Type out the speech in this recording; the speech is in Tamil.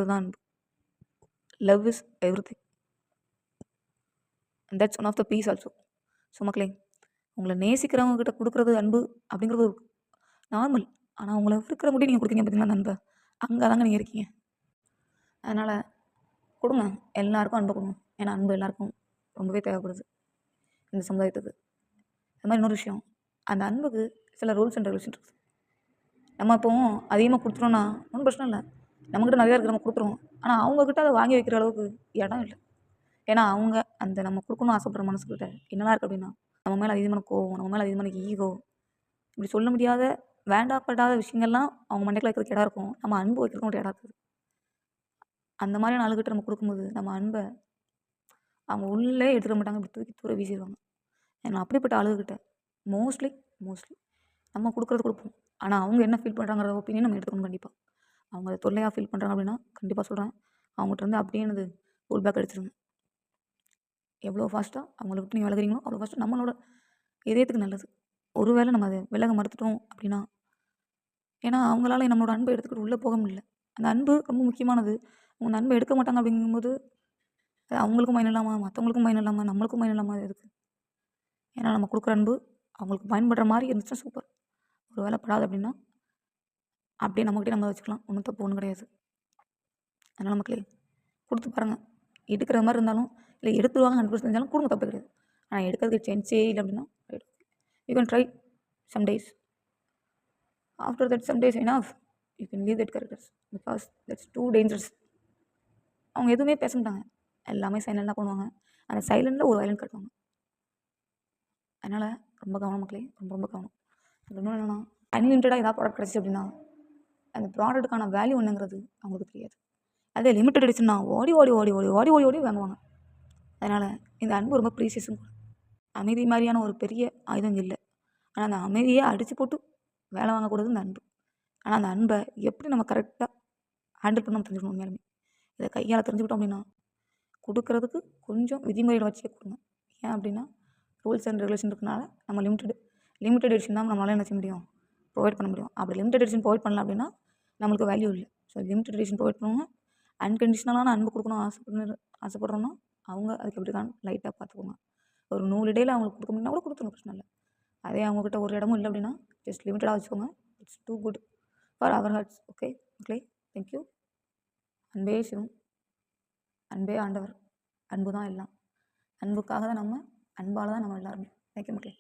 அதுதான் அன்பு. Love is everything. And that's one of the peace also. So மக்களே, உங்களை நேசிக்கிறவங்க கிட்ட கொடுக்குறது அன்பு அப்படிங்கிறது ஒரு நார்மல். ஆனால் உங்களை வெறுக்கிறவங்ககிட்ட நீங்கள் கொடுத்தீங்க பார்த்தீங்களா அந்த அன்பை, அங்கே தாங்க நீங்கள் இருக்கீங்க. அதனால் கொடுங்க, எல்லாருக்கும் அன்பை கொடுங்க. ஏன்னா அன்பு எல்லாருக்கும் ரொம்பவே தேவைப்படுது இந்த சமுதாயத்துக்கு. அது மாதிரி இன்னொரு விஷயம், அந்த அன்புக்கு சில ரூல்ஸ் அண்ட் ரெகுலேஷன் இருக்குது. நம்ம இப்போ அதிகமாக கொடுத்துட்டோம்னா ஒன்றும் பிரச்சனை இல்லை, நம்மக்கிட்ட நிறையா இருக்குது, நம்ம கொடுத்துருவோம். ஆனால் அவங்கக்கிட்ட அதை வாங்கி வைக்கிற அளவுக்கு இடம் இல்லை. ஏன்னா அவங்க அந்த நம்ம கொடுக்கணும்னு ஆசைப்படுற மனசுக்கிட்ட என்னெல்லாம் இருக்குது அப்படின்னா, நம்ம மேலே அதிகமான கோவம், நம்ம மேலே அதிகமான ஈகோ, இப்படி சொல்ல முடியாத வேண்டாப்படாத விஷயங்கள்லாம் அவங்க மண்டைக்குள்ள வைக்கிறதுக்கு இடம் இருக்கும். நம்ம அன்பு வைக்கிறதுக்கு ஒரு இடம் இருக்குது. அந்த மாதிரியான ஆளுகிட்ட நம்ம கொடுக்கும்போது நம்ம அன்பை அவங்க உள்ளே எடுத்துக்க மாட்டாங்க, இப்படி தூக்கி தூர வீசிடுவாங்க. ஏன்னா அப்படிப்பட்ட ஆளுகிட்ட மோஸ்ட்லி நம்ம கொடுக்குறது கொடுப்போம். ஆனால் அவங்க என்ன ஃபீல் பண்ணுறாங்கிற ஒப்பீனியன் நம்ம எடுத்துக்கணும் கண்டிப்பாக. அவங்க அதை தொல்லையாக ஃபீல் பண்ணுறாங்க அப்படின்னா கண்டிப்பாக சொல்கிறேன், அவங்ககிட்ட இருந்து அப்படியே எனது புல் பேக் அடிச்சிருங்க. எவ்வளோ ஃபாஸ்ட்டாக அவங்கள விட்டு நீங்கள் விலகுறீங்களோ அவ்வளோ ஃபாஸ்ட்டாக நம்மளோட இதயத்துக்கு நல்லது. ஒருவேளை நம்ம அதை விலக மறுத்துட்டோம் அப்படின்னா, ஏன்னா அவங்களால நம்மளோட அன்பை எடுத்துக்கிட்டு உள்ளே போக முடியல. அந்த அன்பு ரொம்ப முக்கியமானது. அவங்க அந்த அன்பை எடுக்க மாட்டாங்க அப்படிங்கும்போது அது அவங்களுக்கும் பயன் இல்லாமல், மற்றவங்களுக்கும் பயன் இல்லாமல், நம்மளுக்கும் பயன் இல்லாமல் இருக்குது. ஏன்னா நம்ம கொடுக்குற அன்பு அவங்களுக்கு பயன்படுற மாதிரி இருந்துச்சுன்னா சூப்பர். ஒரு வேலை படாது அப்படின்னா அப்படியே நம்மகிட்டே நம்ம வச்சுக்கலாம், ஒன்றும் தப்பு ஒன்றும் கிடையாது. அதனால் மக்களே, கொடுத்து பாருங்கள். எடுக்கிற மாதிரி இருந்தாலும் இல்லை எடுத்துருவாங்க 100% இருந்தாலும் கொடுங்க, தப்பு கிடையாது. ஆனால் எடுக்கிறதுக்கு சான்ஸே இல்லை அப்படின்னா you can try some days. After that some days enough you can leave that characters because that's too dangerous. அவங்க எதுவுமே பேச மாட்டாங்க, எல்லாமே சைலண்டாக பண்ணுவாங்க. அந்த சைலண்டில் ஒரு வயலண்ட் காட்டுவாங்க. அதனால் ரொம்ப கவனம் மக்களே, ரொம்ப ரொம்ப கவனம். இன்னொன்று என்னென்னா, அன்லிமிட்டடாக ஏதாவது ப்ராடக்ட் கிடச்சி அப்படின்னா அந்த ப்ராடக்ட்டுக்கான வேல்யூ என்னங்கிறது அவங்களுக்கு தெரியாது. அதே லிமிட்டட் எடிஷன்னா ஓடி ஓடி ஓடி ஓடி ஓடி ஓடி ஓடி வாங்குவாங்க. அதனால் இந்த அன்பு ரொம்ப ப்ரீசியஸும் கூட. அமைதி மாதிரியான ஒரு பெரிய ஆயுதம் இல்லை. ஆனால் அந்த அமைதியை அடித்து போட்டு வேலை வாங்கக்கூடாது இந்த அன்பு. ஆனால் அந்த அன்பை எப்படி நம்ம கரெக்டாக ஹேண்டில் பண்ண நம்ம தெரிஞ்சுக்கணும். உண்மையாலுமே இதை கையால் தெரிஞ்சுக்கிட்டோம் அப்படின்னா கொடுக்குறதுக்கு கொஞ்சம் விதிமுறைகளை வச்சே கொடுங்க. ஏன் அப்படின்னா ரூல்ஸ் அண்ட் ரெகுலேஷன் இருக்கனால நம்ம லிமிட்டட் எடிஷன் தான் நம்மளால என்ன செய்ய முடியும், ப்ரொவைட் பண்ண முடியும். அப்படி லிமிட்டட் எடிஷன் ப்ரொவைட் பண்ணல அப்படின்னா நம்மளுக்கு வேல்யூ இல்லை. ஸோ லிமிட்டட் எடிஷன் ப்ரொவைட் பண்ணுவாங்க. அன்கண்டிஷனலான அன்பு கொடுக்கணும் ஆசைப்படுறோன்னா அவங்க அதுக்கு எப்படி தான் லைட்டாக பார்த்துக்கோங்க. ஒரு 100 இடையில் அவங்களுக்கு கொடுக்க முடியும்னா கூட கொடுத்துருங்க, பிரச்சனை இல்லை. அதே அவங்கக்கிட்ட ஒரு இடமும் இல்லை அப்படின்னா ஜஸ்ட் லிமிட்டடாக வச்சுக்கோங்க. It's too good for our hearts. Okay okay, thank you. Anbe Sivam, அன்பே ஆண்டவர், அன்பு தான் எல்லாம். அன்புக்காக தான் நம்ம, அன்பால் தான் நம்ம எல்லாருமே. தேங்க்யூ மக்களே.